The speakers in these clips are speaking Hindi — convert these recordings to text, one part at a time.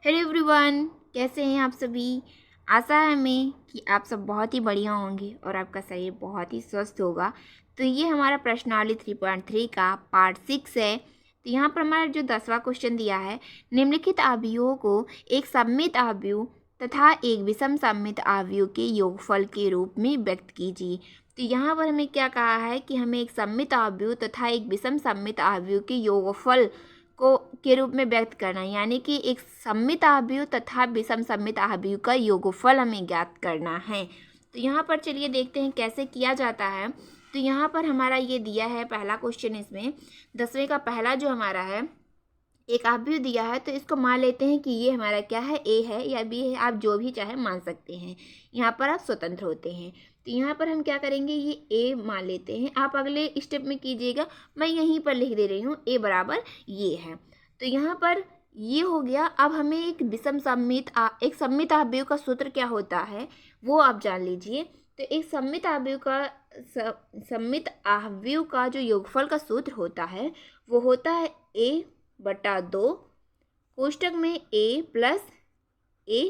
हेलो एवरीवन, कैसे हैं आप सभी। आशा है हमें कि आप सब बहुत ही बढ़िया होंगे और आपका शरीर बहुत ही स्वस्थ होगा। तो ये हमारा प्रश्नावली 3.3 का पार्ट 6 है। तो यहाँ पर हमारा जो 10वां क्वेश्चन दिया है, निम्नलिखित अवयवों को एक सममित अवयव तथा एक विषम सममित अवयव के योगफल के रूप में व्यक्त कीजिए। तो यहाँ पर हमें क्या कहा है कि हमें एक सममित अवयव तथा एक विषम सममित अवयव के योगफल को के रूप में व्यक्त करना, यानी कि एक सममित अवयव तथा विषम सममित अवयव का योगफल हमें ज्ञात करना है। तो यहाँ पर चलिए देखते हैं कैसे किया जाता है। तो यहाँ पर हमारा ये दिया है पहला क्वेश्चन, इसमें 10वें का पहला जो हमारा है एक अवयव दिया है। तो इसको मान लेते हैं कि ये हमारा क्या है, ए है या बी है, आप जो भी चाहे मान सकते हैं। यहाँ पर आप स्वतंत्र होते हैं। तो यहाँ पर हम क्या करेंगे, ये ए मान लेते हैं। आप अगले स्टेप में कीजिएगा, मैं यहीं पर लिख दे रही हूँ ए बराबर ये है। तो यहाँ पर ये हो गया। अब हमें एक विषम सममित एक सममित अवयव का सूत्र क्या होता है वो आप जान लीजिए। तो एक सममित अवयव का जो योगफल का सूत्र होता है वो होता है a/2 कोष्टक में a प्लस a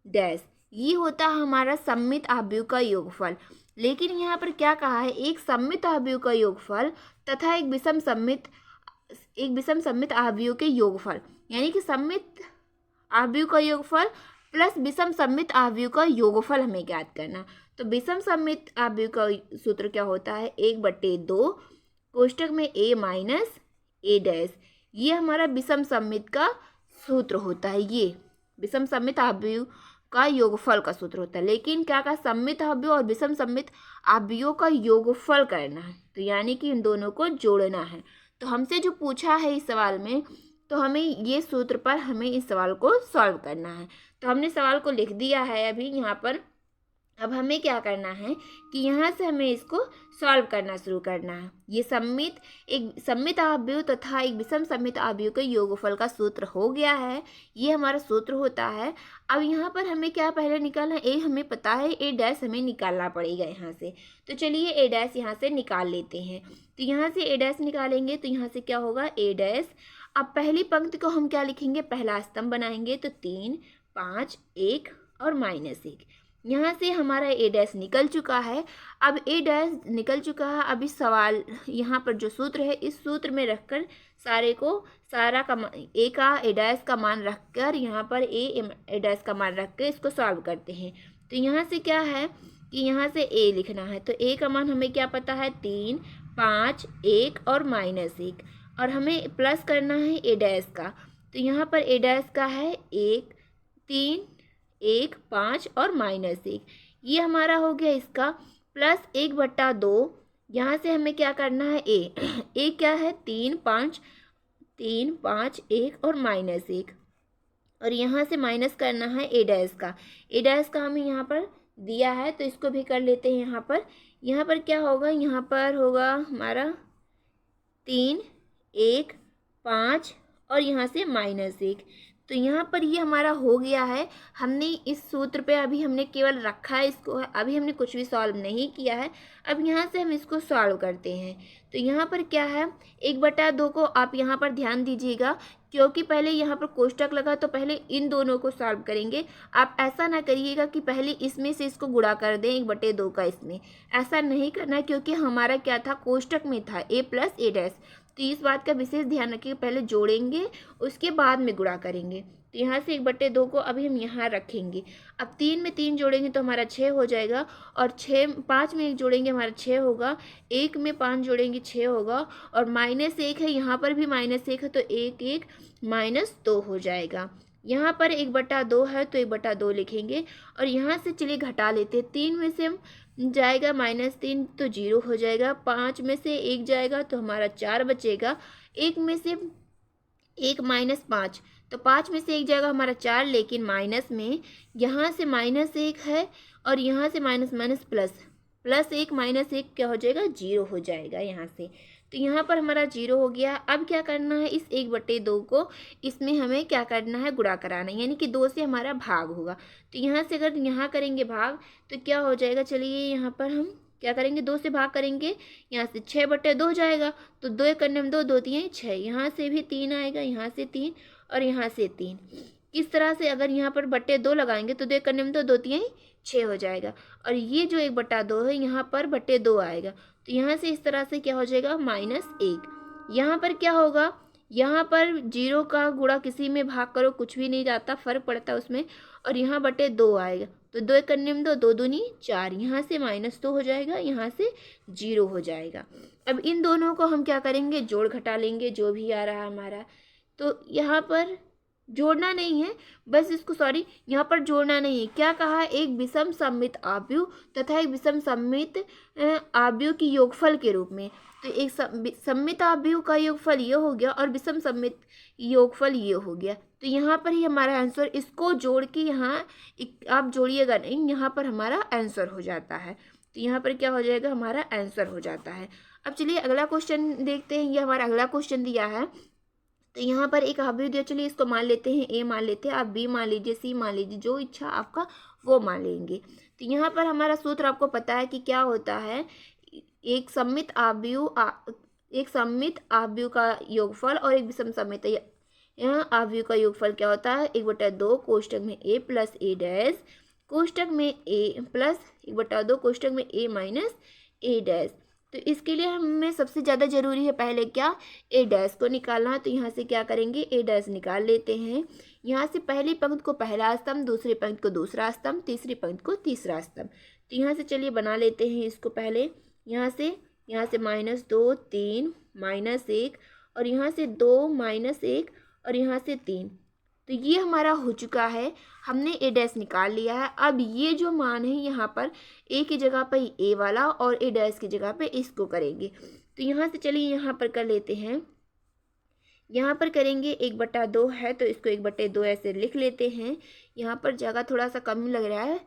डैश। ये होता है हमारा सममित अवयव का योगफल। लेकिन यहाँ पर क्या कहा है, एक सममित अवयव का योगफल तथा एक विषम सममित अवयव के योगफल, यानी कि सममित अवयव का योगफल प्लस विषम सममित अवयव का योगफल हमें ज्ञात करना। तो विषम सममित अवयव का सूत्र क्या होता है, 1/2 कोष्टक में a माइनस a डैश। ये हमारा विषम सममित का सूत्र होता है, ये विषम सममित अवयव का योगफल का सूत्र होता है। लेकिन क्या का सममित अवयव और विषम सममित अवयवों का योगफल करना है, तो यानी कि इन दोनों को जोड़ना है। तो हमसे जो पूछा है इस सवाल में, तो हमें ये सूत्र पर हमें इस सवाल को सॉल्व करना है। तो हमने सवाल को लिख दिया है अभी यहाँ पर। अब हमें क्या करना है कि यहाँ से हमें इसको सॉल्व करना शुरू करना है। ये एक सममित अवयव तथा एक विषम सममित अवयव के योगफल का सूत्र हो गया है, ये हमारा सूत्र होता है। अब यहाँ पर हमें क्या पहले निकालना है, ए हमें पता है, ए डैश हमें निकालना पड़ेगा यहाँ से। तो चलिए ए डैश यहाँ से निकाल लेते हैं। तो यहाँ से ए डैश निकालेंगे तो यहाँ से क्या होगा, ए डैश। अब पहली पंक्ति को हम क्या लिखेंगे, पहला स्तंभ बनाएंगे। तो 3, 5, 1 और -1। यहाँ से हमारा ए डैश निकल चुका है। अब ए डैश निकल चुका है। अब इस सवाल यहाँ पर जो सूत्र है, इस सूत्र में रखकर सारा का ए डैश का मान रखकर यहाँ पर ए डैश का मान रख के इसको सॉल्व करते हैं। तो यहाँ से क्या है कि यहाँ से ए लिखना है। तो ए का मान हमें क्या पता है, 3, 5, 1 और -1, और हमें प्लस करना है ए डैश का। तो यहाँ पर ए डैश का है 1, 3, 1, 5 और -1। ये हमारा हो गया इसका प्लस 1/2। यहाँ से हमें क्या करना है, ए क्या है, 3, 5, 1 और -1, और यहाँ से माइनस करना है ए डैश का। ए डैश का हमें यहाँ पर दिया है तो इसको भी कर लेते हैं। यहाँ पर क्या होगा, यहाँ पर होगा हमारा 3, 1, 5 और यहाँ से -1। तो यहाँ पर ये हमारा हो गया है। हमने इस सूत्र पे अभी हमने केवल रखा है इसको, अभी हमने कुछ भी सॉल्व नहीं किया है। अब यहाँ से हम इसको सॉल्व करते हैं। तो यहाँ पर क्या है, 1/2 को आप यहाँ पर ध्यान दीजिएगा, क्योंकि पहले यहाँ पर कोष्टक लगा तो पहले इन दोनों को सॉल्व करेंगे। आप ऐसा ना करिएगा कि पहले इसमें से इसको गुणा कर दें 1/2 का इसमें, ऐसा नहीं करना, क्योंकि हमारा क्या था, कोष्टक में था a प्लस a डैश। तो इस बात का विशेष ध्यान रखिए, पहले जोड़ेंगे उसके बाद में गुणा करेंगे। तो यहाँ से 1/2 को अभी हम यहाँ रखेंगे। अब 3 में 3 जोड़ेंगे तो हमारा 6 हो जाएगा, और 5 में 1 जोड़ेंगे हमारा 6 होगा, 1 में 5 जोड़ेंगे 6 होगा, और -1 है, यहाँ पर भी -1 है तो 1, 1 -2 हो जाएगा। यहाँ पर 1/2 है तो 1/2 लिखेंगे, और यहाँ से चलिए घटा लेते हैं। 3 में से जाएगा -3 तो 0 हो जाएगा, 5 में से 1 जाएगा तो हमारा 4 बचेगा, 1 में से 1 -5 तो 5 में से 1 जाएगा हमारा 4, लेकिन माइनस में यहाँ से -1 है और यहाँ से माइनस प्लस 1 -1 क्या हो जाएगा, 0 हो जाएगा यहाँ से। तो यहाँ पर हमारा 0 हो गया। अब क्या करना है, इस 1/2 को इसमें हमें क्या करना है, गुणा कराना है, यानी कि 2 से हमारा भाग होगा। तो यहाँ से अगर यहाँ करेंगे भाग तो क्या हो जाएगा, चलिए यहाँ पर हम क्या करेंगे, 2 से भाग करेंगे, यहाँ से 6/2 जाएगा, तो 2 करने में 2, 2 3 6, यहाँ से भी 3 आएगा, यहाँ से 3 और यहाँ से 3। किस तरह से, अगर यहाँ पर बट्टे 2 लगाएंगे तो 2 करने में तो 2 तिहाई 6 हो जाएगा, और ये जो 1/2 है यहाँ पर बट्टे 2 आएगा, तो यहाँ से इस तरह से क्या हो जाएगा -1। यहाँ पर क्या होगा, यहाँ पर 0 का गुणा किसी में भाग करो कुछ भी नहीं जाता, फर्क पड़ता है उसमें, और यहाँ बटे 2 आएगा, तो 2 करने में 2, 2 दूनी 4, यहाँ से -2 हो जाएगा, यहाँ से 0 हो जाएगा। अब इन दोनों को हम क्या करेंगे, जोड़ घटा लेंगे, जो भी आ रहा है हमारा। तो यहाँ पर जोड़ना नहीं है, बस इसको यहाँ पर जोड़ना नहीं है। क्या कहा, एक विषम सममित आव्यूह तथा एक विषम सममित आव्यूह की योगफल के रूप में। तो एक सममित आव्यूह का योगफल ये हो गया और विषम सममित योगफल ये हो गया। तो यहाँ पर ही हमारा आंसर, इसको जोड़ के यहाँ आप जोड़िएगा नहीं, यहाँ पर हमारा आंसर हो जाता है। तो यहाँ पर क्या हो जाएगा, हमारा आंसर हो जाता है। अब चलिए अगला क्वेश्चन देखते हैं। ये हमारा अगला क्वेश्चन दिया है। तो यहाँ पर एक आव्यूह दिया, चलिए इसको मान लेते हैं, ए मान लेते हैं, आप बी मान लीजिए, सी मान लीजिए, जो इच्छा आपका वो मान लेंगे। तो यहाँ पर हमारा सूत्र आपको पता है कि क्या होता है, एक सममित आव्यूह का योगफल और एक विषम सममित आव्यूह का योगफल क्या होता है, 1/2 कोष्टक में a प्लस ए डैश कोष्टक में a प्लस 1/2 कोष्टक में a माइनस ए डैश। तो इसके लिए हमें सबसे ज़्यादा ज़रूरी है पहले क्या, ए डैश को निकालना। तो यहाँ से क्या करेंगे, ए डैश निकाल लेते हैं। यहाँ से पहली पंक्ति को पहला स्तंभ, दूसरी पंक्ति को दूसरा स्तंभ, तीसरी पंक्ति को तीसरा स्तंभ। तो यहाँ से चलिए बना लेते हैं इसको पहले। यहाँ से -2 3 -1 और यहाँ से 2 -1 और यहाँ से 3। तो ये हमारा हो चुका है, हमने ए डैश निकाल लिया है। अब ये जो मान है यहाँ पर ए की जगह पर ए वाला और ए डैश की जगह पे इसको करेंगे। तो यहाँ से चलिए यहाँ पर कर लेते हैं, यहाँ पर करेंगे 1/2 है तो इसको 1/2 ऐसे लिख लेते हैं। यहाँ पर जगह थोड़ा सा कम लग रहा है,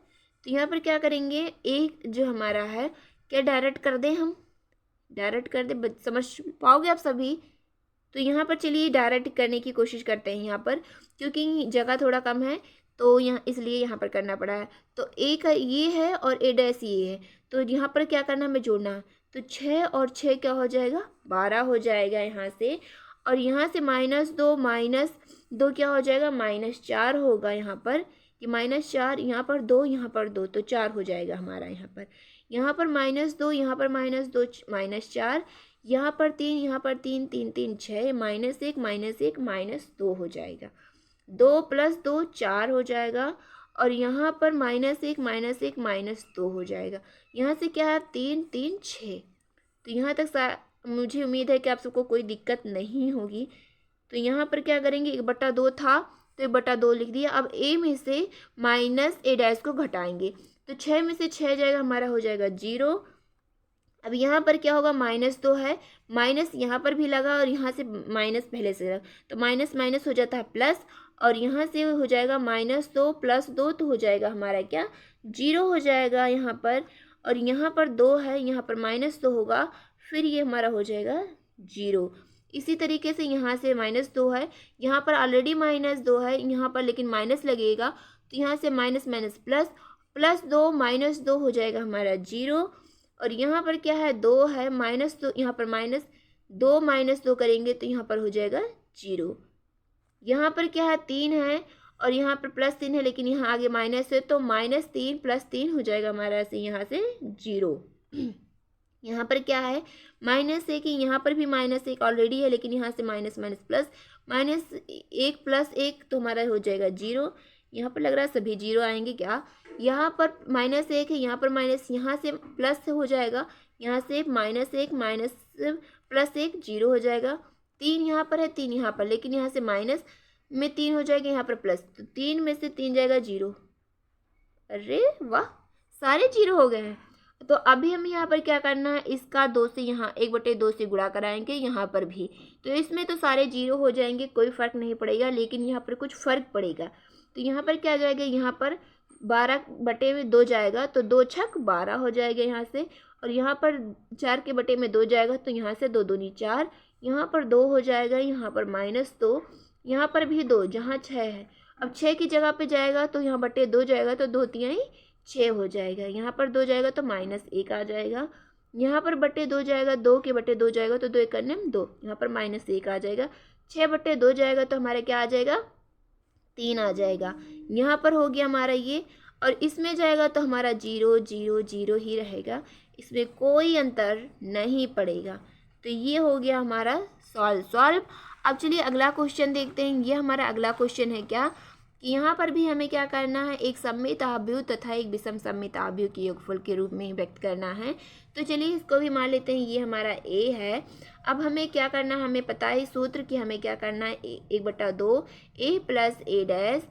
तो यहाँ पर क्या करेंगे, एक जो हमारा है क्या डायरेक्ट कर दें, हम डायरेक्ट कर दें, समझ पाओगे आप सभी। तो यहाँ पर चलिए डायरेक्ट करने की कोशिश करते हैं यहाँ पर, क्योंकि जगह थोड़ा कम है तो यहाँ इसलिए यहाँ पर करना पड़ा है। तो ए का ये है और ए डैश ये है, तो यहाँ पर क्या करना, हमें जोड़ना है। तो 6 और 6 क्या हो जाएगा, 12 हो जाएगा यहाँ से, और यहाँ से -2 क्या हो जाएगा, -4 होगा यहाँ पर, कि -4, यहाँ पर 2, यहाँ पर 2, तो 4 हो जाएगा हमारा यहाँ पर -2, यहाँ पर -2 -4, यहाँ पर 3, यहाँ पर 3 3 3 6 -1 -2 हो जाएगा। 2 + 2 4 हो जाएगा, और यहाँ पर -1 -2 हो जाएगा। यहाँ से क्या है, 3 3 6। तो यहाँ तक मुझे उम्मीद है कि आप सबको कोई दिक्कत नहीं होगी। तो यहाँ पर क्या करेंगे, 1/2 था तो 1/2 लिख दिया। अब ए में से -a डैश को घटाएंगे, तो 6 में से 6 जाएगा, हमारा हो जाएगा 0। अब यहाँ पर क्या होगा, -2 है, माइनस यहाँ पर भी लगा और यहाँ से माइनस पहले से लगा, तो माइनस माइनस हो जाता है प्लस, और यहाँ से हो जाएगा -2 + 2, तो हो जाएगा हमारा क्या, 0 हो जाएगा यहाँ पर। और यहाँ पर 2 है, यहाँ पर -2 होगा, फिर ये हमारा हो जाएगा 0। इसी तरीके से यहाँ से -2 है, यहाँ पर ऑलरेडी -2 है, यहाँ पर लेकिन माइनस लगेगा, तो यहाँ से माइनस माइनस प्लस, +2 -2 हो जाएगा हमारा 0। और यहाँ पर क्या है, 2 है, -2, यहाँ पर -2 -2 करेंगे तो यहाँ पर हो जाएगा 0। यहाँ पर क्या है, 3 है, और यहाँ पर +3 है, लेकिन यहाँ आगे माइनस है, तो -3 + 3 हो जाएगा हमारा से यहाँ से 0। यहाँ पर क्या है, -1, यहाँ पर भी -1 ऑलरेडी है, लेकिन यहाँ से माइनस माइनस प्लस, -1 + 1 तो हमारा हो जाएगा 0। यहाँ पर लग रहा है सभी 0 आएंगे क्या, यहाँ पर -1 है, यहाँ पर माइनस, यहाँ से प्लस हो जाएगा, यहाँ से -1 + 1 0 हो जाएगा। 3 यहाँ पर है, 3 यहाँ पर, लेकिन यहाँ से माइनस में 3 हो जाएगा, यहाँ पर प्लस, तो 3 में से 3 जाएगा 0। अरे वाह, सारे 0 हो गए हैं। तो अभी हमें यहाँ पर क्या करना है, इसका 2 से यहाँ 1/2 से गुणा कराएंगे, यहाँ पर भी, तो इसमें तो सारे 0 हो जाएंगे, कोई फ़र्क नहीं पड़ेगा, लेकिन यहाँ पर कुछ फ़र्क पड़ेगा। तो यहाँ पर क्या जाएगा, यहाँ पर 12/2 जाएगा, तो 2 छक 12 हो जाएगा यहाँ से, और यहाँ पर 4/2 जाएगा, तो यहाँ से 2 दूनी 4, यहाँ पर 2 हो जाएगा, यहाँ पर -2, यहाँ पर भी 2, जहाँ 6 है। अब 6 की जगह पे जाएगा तो यहाँ /2 जाएगा, तो 2 3 6 हो जाएगा, यहाँ पर 2 जाएगा तो -1 आ जाएगा, यहाँ पर /2 जाएगा, 2/2 जाएगा, तो 2 1 2, यहाँ पर -1 आ जाएगा, 6/2 जाएगा, तो हमारा क्या आ जाएगा, 3 आ जाएगा। यहाँ पर हो गया हमारा ये, और इसमें जाएगा तो हमारा 0 0 0 ही रहेगा, इसमें कोई अंतर नहीं पड़ेगा। तो ये हो गया हमारा सॉल्व। अब चलिए अगला क्वेश्चन देखते हैं। ये हमारा अगला क्वेश्चन है क्या कि यहाँ पर भी हमें क्या करना है, एक सममित आव्यूह तथा एक विषम सममित आव्यूह के योगफल के रूप में व्यक्त करना है। तो चलिए इसको भी मान लेते हैं, ये हमारा ए है। अब हमें क्या करना है, हमें पता है सूत्र कि हमें क्या करना है, 1/2 ए प्लस ए डैश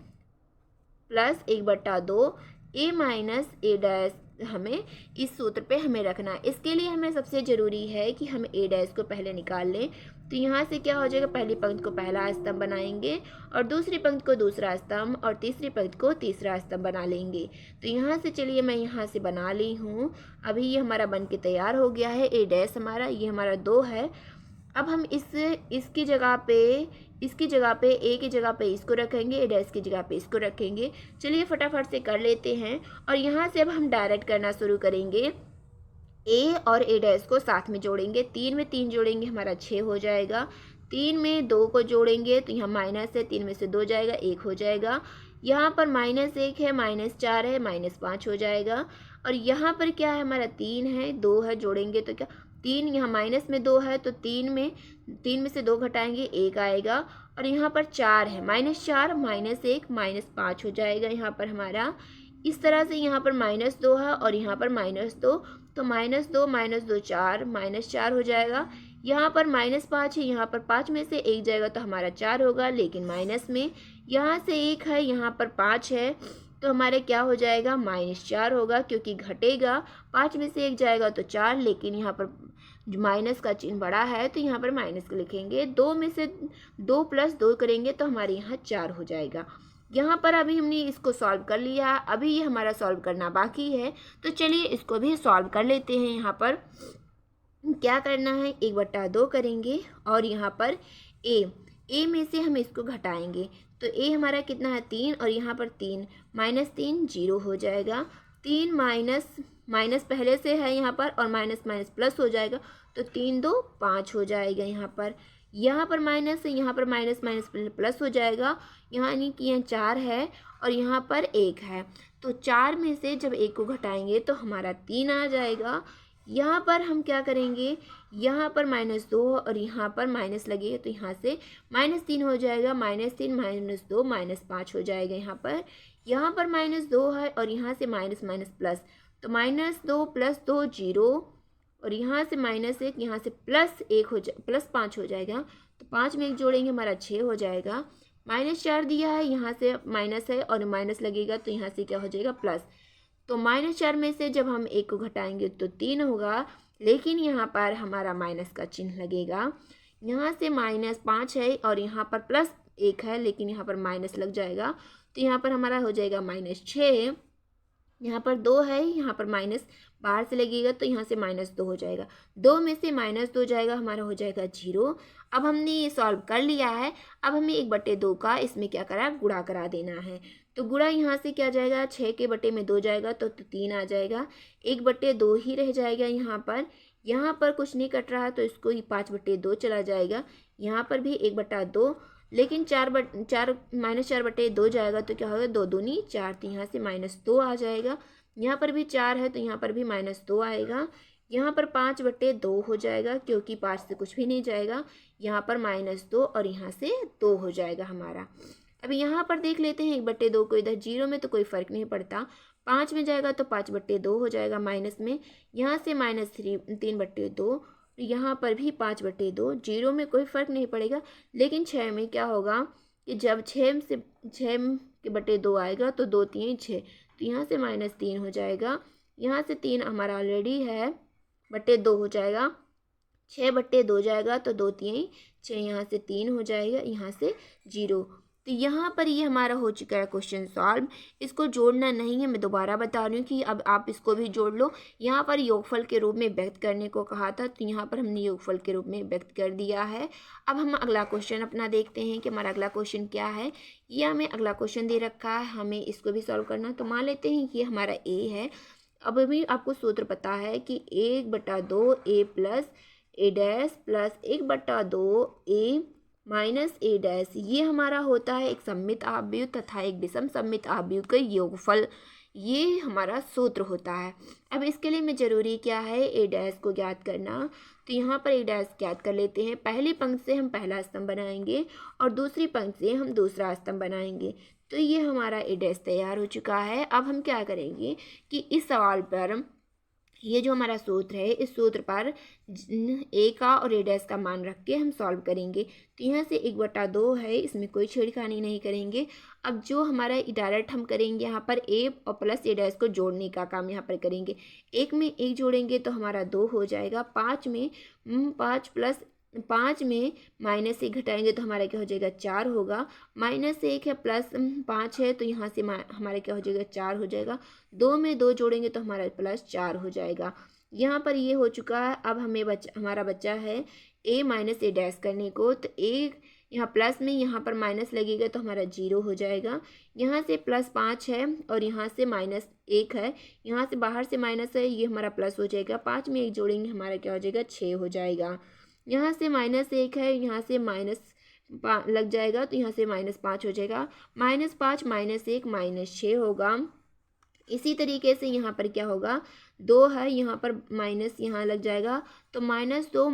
प्लस 1/2 ए माइनस ए डैश, हमें इस सूत्र पे हमें रखना है। इसके लिए हमें सबसे ज़रूरी है कि हम ए डैश को पहले निकाल लें। तो यहाँ से क्या हो जाएगा, पहली पंक्ति को पहला स्तंभ बनाएंगे और दूसरी पंक्ति को दूसरा स्तंभ और तीसरी पंक्ति को तीसरा स्तंभ बना लेंगे। तो यहाँ से चलिए मैं यहाँ से बना ली हूँ। अभी ये हमारा बन के तैयार हो गया है। ए डैश हमारा, ये हमारा 2 है। अब हम इसकी जगह पे ए की जगह पे इसको रखेंगे, ए डैश की जगह पे इसको रखेंगे। चलिए फटाफट से कर लेते हैं। और यहाँ से अब हम डायरेक्ट करना शुरू करेंगे। ए और ए डैश को साथ में जोड़ेंगे, 3 में 3 जोड़ेंगे हमारा 6 हो जाएगा। 3 में 2 को जोड़ेंगे तो यहाँ माइनस है, 3 में से 2 जाएगा 1 हो जाएगा। यहाँ पर -1 है, -4 है, -5 हो जाएगा। और यहाँ पर क्या है, हमारा 3 है, 2 है, जोड़ेंगे तो क्या 3, यहाँ माइनस में 2 है तो 3 में से 2 घटाएंगे 1 आएगा। और यहाँ पर 4 है, -4 -1 -5 हो जाएगा। यहाँ पर हमारा इस तरह से यहाँ पर -2 है और यहाँ पर -2, तो -2 -2 4 -4 हो जाएगा। यहाँ पर -5 है, यहाँ पर 5 में से 1 जाएगा तो हमारा 4 होगा, लेकिन माइनस में यहाँ से 1 है, यहाँ पर 5 है, तो हमारे क्या हो जाएगा, -4 होगा, क्योंकि घटेगा। 5 में से 1 जाएगा तो 4, लेकिन यहाँ पर जो माइनस का चिन्ह बड़ा है तो यहाँ पर माइनस को लिखेंगे। 2 में से 2 + 2 करेंगे तो हमारे यहाँ 4 हो जाएगा। यहाँ पर अभी हमने इसको सॉल्व कर लिया, अभी ये हमारा सॉल्व करना बाकी है। तो चलिए इसको भी सॉल्व कर लेते हैं। यहाँ पर क्या करना है, 1/2 करेंगे और यहाँ पर ए में से हम इसको घटाएंगे। तो ए हमारा कितना है, 3, और यहाँ पर 3 -3 0 हो जाएगा। 3 माइनस पहले से है यहाँ पर, और माइनस प्लस हो जाएगा, तो 3 2 5 हो जाएगा। यहाँ पर माइनस है, यहाँ पर माइनस प्लस हो जाएगा। यानी कि यहाँ 4 है और यहाँ पर 1 है, तो 4 में से जब 1 को घटाएंगे तो हमारा 3 आ जाएगा। यहाँ पर हम क्या करेंगे, यहाँ पर -2 और यहाँ पर माइनस लगेगा तो यहाँ से -3 हो जाएगा। -3 -2 -5 हो जाएगा। यहाँ पर -2 है और यहाँ से माइनस प्लस, तो -2 + 2 0, और यहाँ से -1, यहाँ से +1 हो जाए, +5 हो जाएगा। तो 5 में 1 जोड़ेंगे हमारा 6 हो जाएगा। -4 दिया है, यहाँ से माइनस है और माइनस लगेगा तो यहाँ से क्या हो जाएगा, प्लस। तो -4 में से जब हम 1 को घटाएंगे तो 3 होगा, लेकिन यहाँ पर हमारा माइनस का चिन्ह लगेगा। यहाँ से -5 है और यहाँ पर +1 है, लेकिन यहाँ पर माइनस लग जाएगा, तो यहाँ पर हमारा हो जाएगा -6। यहाँ पर 2 है, यहाँ पर माइनस बाहर से लगेगा तो यहाँ से -2 हो जाएगा। 2 में से -2 जाएगा, हमारा हो जाएगा 0। अब हमने ये सॉल्व कर लिया है। अब हमें 1/2 का इसमें क्या करा, गुणा करा देना है। तो गुणा यहाँ से क्या जाएगा, 6 के बटे में 2 जाएगा तो 3 आ जाएगा। 1/2 ही रह जाएगा। यहाँ पर कुछ नहीं कट रहा तो इसको ही 5/2 चला जाएगा। यहाँ पर भी 1/2, लेकिन 4/2 जाएगा तो क्या होगा, 2 दूनी 4, तो यहाँ से -2 आ जाएगा। यहाँ पर भी 4 है तो यहाँ पर भी -2 आएगा। यहाँ पर 5/2 हो जाएगा, क्योंकि 5 से कुछ भी नहीं जाएगा। यहाँ पर -2 और यहाँ से 2 हो जाएगा हमारा। अभी यहाँ पर देख लेते हैं 1/2 को, इधर 0 में तो कोई फ़र्क नहीं पड़ता। 5 में जाएगा तो 5/2 हो जाएगा माइनस में। यहाँ से -3/2, यहाँ पर भी 5/2, 0 में कोई फ़र्क नहीं पड़ेगा। लेकिन 6 में क्या होगा कि जब 6/2 आएगा तो 2 3 6, तो यहाँ से -3 हो जाएगा। यहाँ से 3 हमारा ऑलरेडी है, /2 हो जाएगा। 6/2 जाएगा तो 2 3 6, यहाँ से 3 हो जाएगा, यहाँ से 0। तो यहाँ पर ये हमारा हो चुका है क्वेश्चन सॉल्व। इसको जोड़ना नहीं है, मैं दोबारा बता रही हूँ कि अब आप इसको भी जोड़ लो। यहाँ पर योगफल के रूप में व्यक्त करने को कहा था, तो यहाँ पर हमने योगफल के रूप में व्यक्त कर दिया है। अब हम अगला क्वेश्चन अपना देखते हैं कि हमारा अगला क्वेश्चन क्या है। ये हमें अगला क्वेश्चन दे रखा है, हमें इसको भी सॉल्व करना। तो मान लेते हैं कि ये हमारा ए है। अब भी आपको सूत्र पता है कि 1/2 a plus a dash plus 1/2 a minus A dash, ये हमारा होता है एक सममित आव्यूह तथा एक विषम सममित आव्यूह का योगफल। ये हमारा सूत्र होता है। अब इसके लिए में ज़रूरी क्या है, ए डैश को ज्ञात करना। तो यहाँ पर ए डैश ज्ञात कर लेते हैं। पहली पंक्ति से हम पहला स्तंभ बनाएंगे और दूसरी पंक्ति से हम दूसरा स्तंभ बनाएंगे। तो ये हमारा ए डैश तैयार हो चुका है। अब हम क्या करेंगे कि इस सवाल पर ये जो हमारा सूत्र है, इस सूत्र पर ए का और ए डैश का मान रख के हम सॉल्व करेंगे। तो यहाँ से 1/2 है, इसमें कोई छेड़खानी नहीं करेंगे। अब जो हमारा डायरेक्ट हम करेंगे यहाँ पर ए और प्लस ए डैश को जोड़ने का काम यहाँ पर करेंगे। 1 में 1 जोड़ेंगे तो हमारा 2 हो जाएगा। 5 में 5 में -1 घटाएंगे तो हमारा क्या हो जाएगा, 4 होगा। -1 है प्लस 5 है तो यहाँ से हमारा क्या हो जाएगा, 4 हो जाएगा। 2 में 2 जोड़ेंगे तो हमारा +4 हो जाएगा। यहाँ पर ये हो चुका है। अब हमारा बच्चा है a माइनस ए डैश करने को। तो a यहाँ प्लस में यहाँ पर माइनस लगेगा तो हमारा 0 हो जाएगा। यहाँ से +5 है और यहाँ से -1 है, यहाँ से बाहर से माइनस है, ये हमारा प्लस हो जाएगा। 5 में 1 जोड़ेंगे हमारा क्या हो जाएगा, 6 हो जाएगा। यहाँ से -1 है, यहाँ से माइनस लग जाएगा तो यहाँ से -5 हो जाएगा। -5 -1 -6 होगा। इसी तरीके से यहाँ पर क्या होगा, 2 है, यहाँ पर माइनस यहाँ लग जाएगा तो -2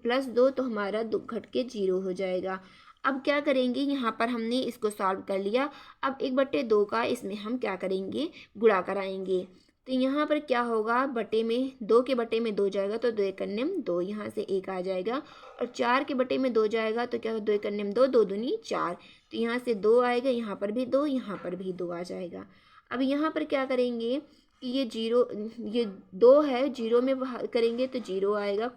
+2 तो हमारा घट के 0 हो जाएगा। अब क्या करेंगे, यहाँ पर हमने इसको सॉल्व कर लिया। अब 1/2 का इसमें हम क्या करेंगे, गुणा कराएंगे। तो यहाँ पर क्या होगा, बटे में 2 के बटे में 2 जाएगा तो 2 एकन्ने 2, यहाँ से 1 आ जाएगा। और 4 के बटे में 2 जाएगा तो क्या, 2 एकन्ने 2, 2 दूनी 4, तो यहाँ से 2 आएगा, यहाँ पर भी 2, यहाँ पर भी 2 आ जाएगा। अब यहाँ पर क्या करेंगे कि ये 2 है, 0 में करेंगे तो 0 आएगा।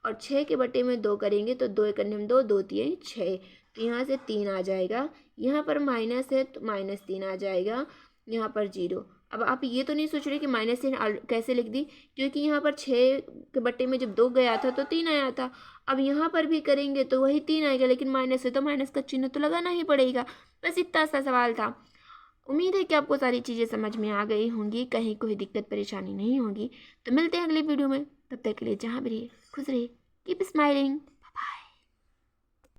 और 6 के बटे में 2 करेंगे तो 2 एकन्ने 2, 2 3 6, तो यहाँ से 3 आ जाएगा। यहाँ पर माइनस है तो -3 आ जाएगा, यहाँ पर 0। अब आप ये तो नहीं सोच रहे कि माइनस से कैसे लिख दी, क्योंकि यहाँ पर 6 के बटे में जब 2 गया था तो 3 आया था। अब यहाँ पर भी करेंगे तो वही 3 आएगा, लेकिन माइनस है तो माइनस का चिन्ह तो लगाना ही पड़ेगा। बस इतना सा सवाल था। उम्मीद है कि आपको सारी चीज़ें समझ में आ गई होंगी, कहीं कोई दिक्कत परेशानी नहीं होगी। तो मिलते हैं अगली वीडियो में, तब तक के लिए जहाँ भी रहिए खुश रहिए, कीप स्माइलिंग।